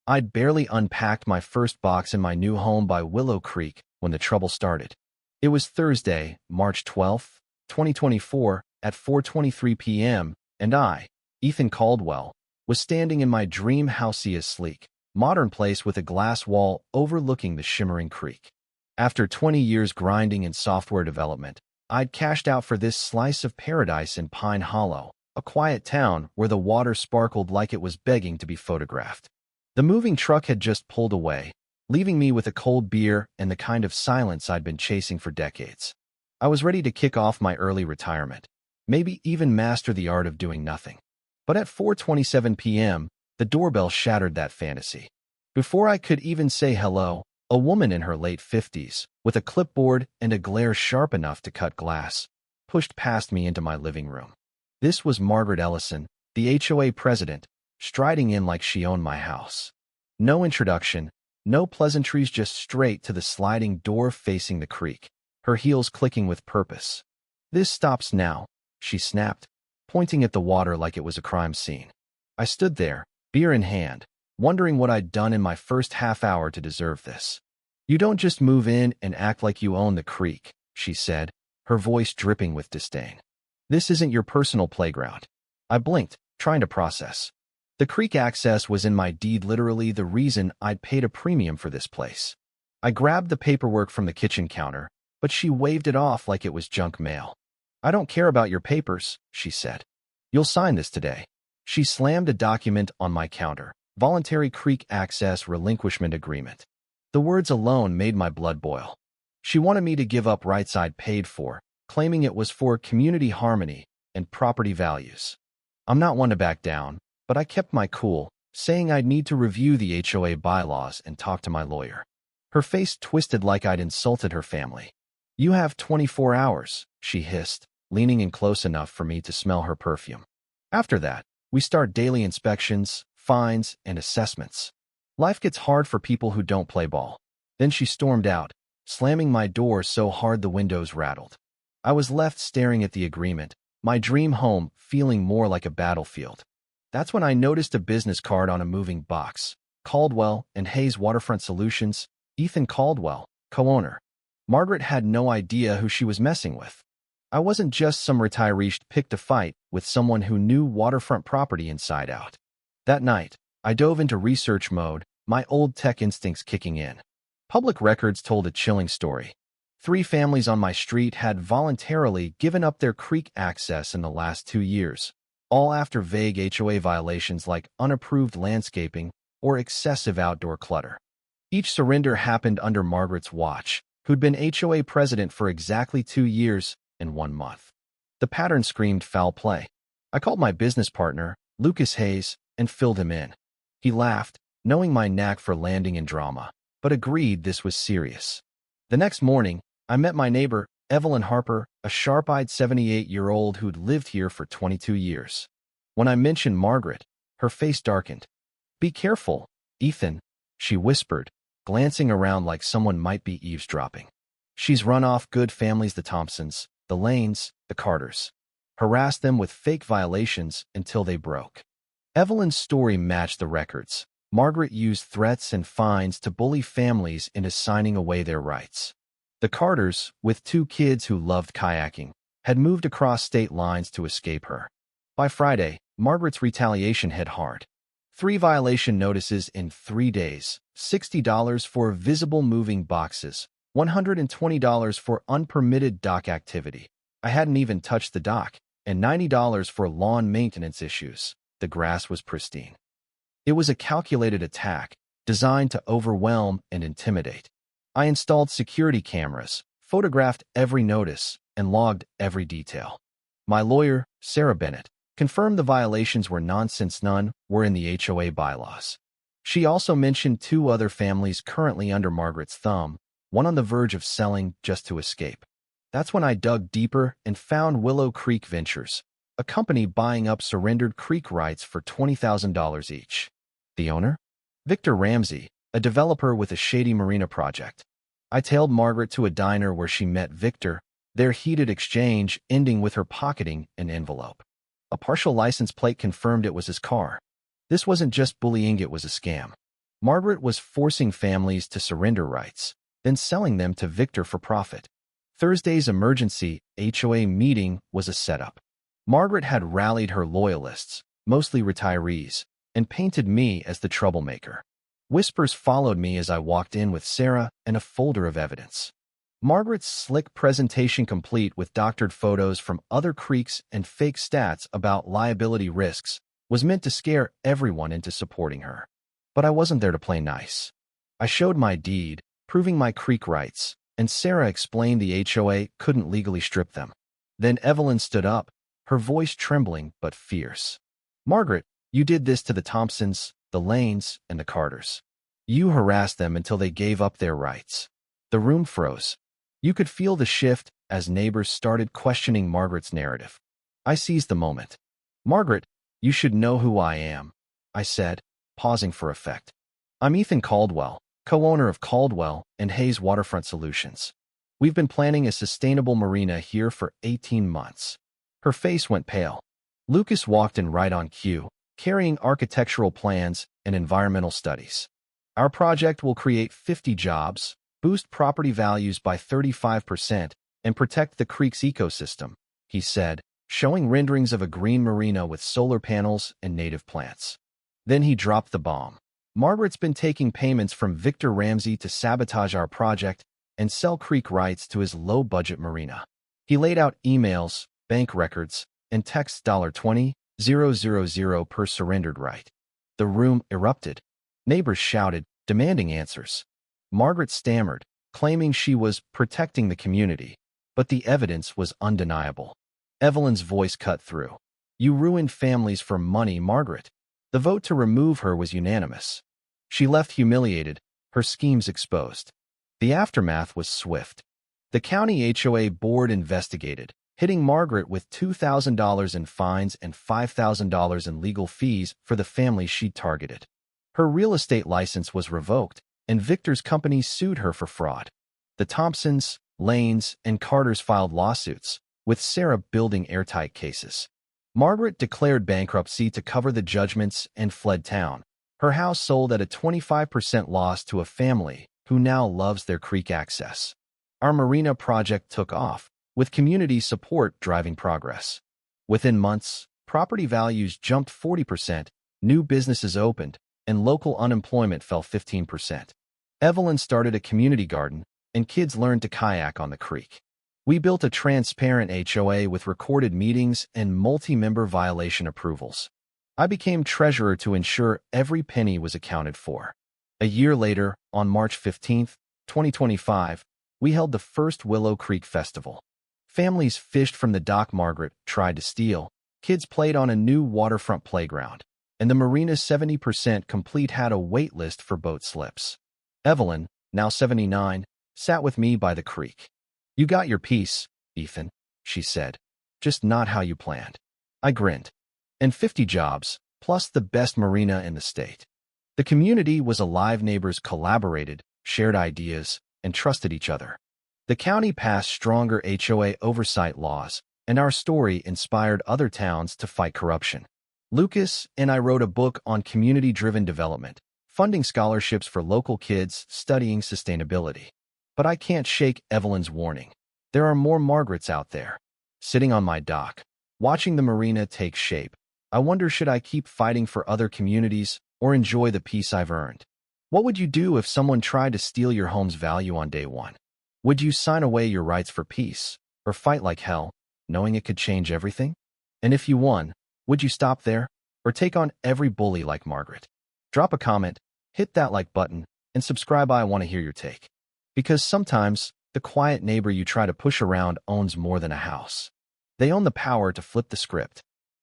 I'd barely unpacked my first box in my new home by Willow Creek when the trouble started. It was Thursday, March 12th, 2024, at 4:23 p.m., and I, Ethan Caldwell, was standing in my dream houseia's sleek, modern place with a glass wall overlooking the shimmering creek. After 20 years grinding in software development, I'd cashed out for this slice of paradise in Pine Hollow, a quiet town where the water sparkled like it was begging to be photographed. The moving truck had just pulled away, leaving me with a cold beer and the kind of silence I'd been chasing for decades. I was ready to kick off my early retirement, maybe even master the art of doing nothing. But at 4:27 p.m., the doorbell shattered that fantasy. Before I could even say hello, a woman in her late 50s, with a clipboard and a glare sharp enough to cut glass, pushed past me into my living room. This was Margaret Ellison, the HOA president, striding in like she owned my house. No introduction, no pleasantries, just straight to the sliding door facing the creek, her heels clicking with purpose. "This stops now," she snapped, pointing at the water like it was a crime scene. I stood there, beer in hand, wondering what I'd done in my first half hour to deserve this. "You don't just move in and act like you own the creek," she said, her voice dripping with disdain. "This isn't your personal playground." I blinked, trying to process. The creek access was in my deed, literally the reason I'd paid a premium for this place. I grabbed the paperwork from the kitchen counter, but she waved it off like it was junk mail. "I don't care about your papers," she said. "You'll sign this today." She slammed a document on my counter, Voluntary Creek Access Relinquishment Agreement. The words alone made my blood boil. She wanted me to give up rights I'd paid for, claiming it was for community harmony and property values. I'm not one to back down, but I kept my cool, saying I'd need to review the HOA bylaws and talk to my lawyer. Her face twisted like I'd insulted her family. "You have 24 hours, she hissed, leaning in close enough for me to smell her perfume. "After that, we start daily inspections, fines, and assessments. Life gets hard for people who don't play ball." Then she stormed out, slamming my door so hard the windows rattled. I was left staring at the agreement, my dream home feeling more like a battlefield. That's when I noticed a business card on a moving box. Caldwell and Hayes Waterfront Solutions, Ethan Caldwell, co-owner. Margaret had no idea who she was messing with. I wasn't just some retiree picked a fight with someone who knew waterfront property inside out. That night, I dove into research mode, my old tech instincts kicking in. Public records told a chilling story. 3 families on my street had voluntarily given up their creek access in the last 2 years, all after vague HOA violations like unapproved landscaping or excessive outdoor clutter. Each surrender happened under Margaret's watch, who'd been HOA president for exactly 2 years and 1 month. The pattern screamed foul play. I called my business partner, Lucas Hayes, and filled him in. He laughed, knowing my knack for landing in drama, but agreed this was serious. The next morning, I met my neighbor, Evelyn Harper, a sharp-eyed 78-year-old who'd lived here for 22 years. When I mentioned Margaret, her face darkened. "Be careful, Ethan," she whispered, glancing around like someone might be eavesdropping. "She's run off good families, the Thompsons, the Lanes, the Carters. Harassed them with fake violations until they broke." Evelyn's story matched the records. Margaret used threats and fines to bully families into signing away their rights. The Carters, with 2 kids who loved kayaking, had moved across state lines to escape her. By Friday, Margaret's retaliation hit hard. 3 violation notices in 3 days, $60 for visible moving boxes, $120 for unpermitted dock activity. I hadn't even touched the dock, and $90 for lawn maintenance issues. The grass was pristine. It was a calculated attack, designed to overwhelm and intimidate. I installed security cameras, photographed every notice, and logged every detail. My lawyer, Sarah Bennett, confirmed the violations were nonsense. None were in the HOA bylaws. She also mentioned 2 other families currently under Margaret's thumb, one on the verge of selling just to escape. That's when I dug deeper and found Willow Creek Ventures, a company buying up surrendered creek rights for $20,000 each. The owner? Victor Ramsey, a developer with a shady Marina project. I tailed Margaret to a diner where she met Victor, their heated exchange ending with her pocketing an envelope. A partial license plate confirmed it was his car. This wasn't just bullying, it was a scam. Margaret was forcing families to surrender rights, then selling them to Victor for profit. Thursday's emergency HOA meeting was a setup. Margaret had rallied her loyalists, mostly retirees, and painted me as the troublemaker. Whispers followed me as I walked in with Sarah and a folder of evidence. Margaret's slick presentation, complete with doctored photos from other creeks and fake stats about liability risks, was meant to scare everyone into supporting her. But I wasn't there to play nice. I showed my deed, proving my creek rights, and Sarah explained the HOA couldn't legally strip them. Then Evelyn stood up, her voice trembling but fierce. "Margaret, you did this to the Thompsons, the Lanes, and the Carters. You harassed them until they gave up their rights." The room froze. You could feel the shift as neighbors started questioning Margaret's narrative. I seized the moment. "Margaret, you should know who I am," I said, pausing for effect. "I'm Ethan Caldwell, co-owner of Caldwell and Hayes Waterfront Solutions. We've been planning a sustainable marina here for 18 months. Her face went pale. Lucas walked in right on cue, carrying architectural plans and environmental studies. "Our project will create 50 jobs, boost property values by 35%, and protect the creek's ecosystem," he said, showing renderings of a green marina with solar panels and native plants. Then he dropped the bomb. "Margaret's been taking payments from Victor Ramsey to sabotage our project and sell creek rights to his low-budget marina." He laid out emails, bank records, and texts $20,000 per surrendered right. The room erupted. Neighbors shouted, demanding answers. Margaret stammered, claiming she was protecting the community, but the evidence was undeniable. Evelyn's voice cut through. "You ruined families for money, Margaret." The vote to remove her was unanimous. She left humiliated, her schemes exposed. The aftermath was swift. The county HOA board investigated, hitting Margaret with $2,000 in fines and $5,000 in legal fees for the families she'd targeted. Her real estate license was revoked, and Victor's company sued her for fraud. The Thompsons, Lanes, and Carters filed lawsuits, with Sarah building airtight cases. Margaret declared bankruptcy to cover the judgments and fled town. Her house sold at a 25% loss to a family who now loves their creek access. Our marina project took off, with community support driving progress. Within months, property values jumped 40%, new businesses opened, and local unemployment fell 15%. Evelyn started a community garden, and kids learned to kayak on the creek. We built a transparent HOA with recorded meetings and multi-member violation approvals. I became treasurer to ensure every penny was accounted for. A year later, on March 15, 2025, we held the first Willow Creek Festival. Families fished from the dock Margaret tried to steal, kids played on a new waterfront playground, and the marina's 70% complete had a wait list for boat slips. Evelyn, now 79, sat with me by the creek. "You got your piece, Ethan," she said. "Just not how you planned." I grinned. "And 50 jobs, plus the best marina in the state." The community was alive. Neighbors collaborated, shared ideas, and trusted each other. The county passed stronger HOA oversight laws, and our story inspired other towns to fight corruption. Lucas and I wrote a book on community-driven development, funding scholarships for local kids studying sustainability. But I can't shake Evelyn's warning. There are more Margarets out there. Sitting on my dock, watching the marina take shape, I wonder, should I keep fighting for other communities or enjoy the peace I've earned? What would you do if someone tried to steal your home's value on day one? Would you sign away your rights for peace, or fight like hell, knowing it could change everything? And if you won, would you stop there, or take on every bully like Margaret? Drop a comment, hit that like button, and subscribe. I want to hear your take. Because sometimes, the quiet neighbor you try to push around owns more than a house. They own the power to flip the script.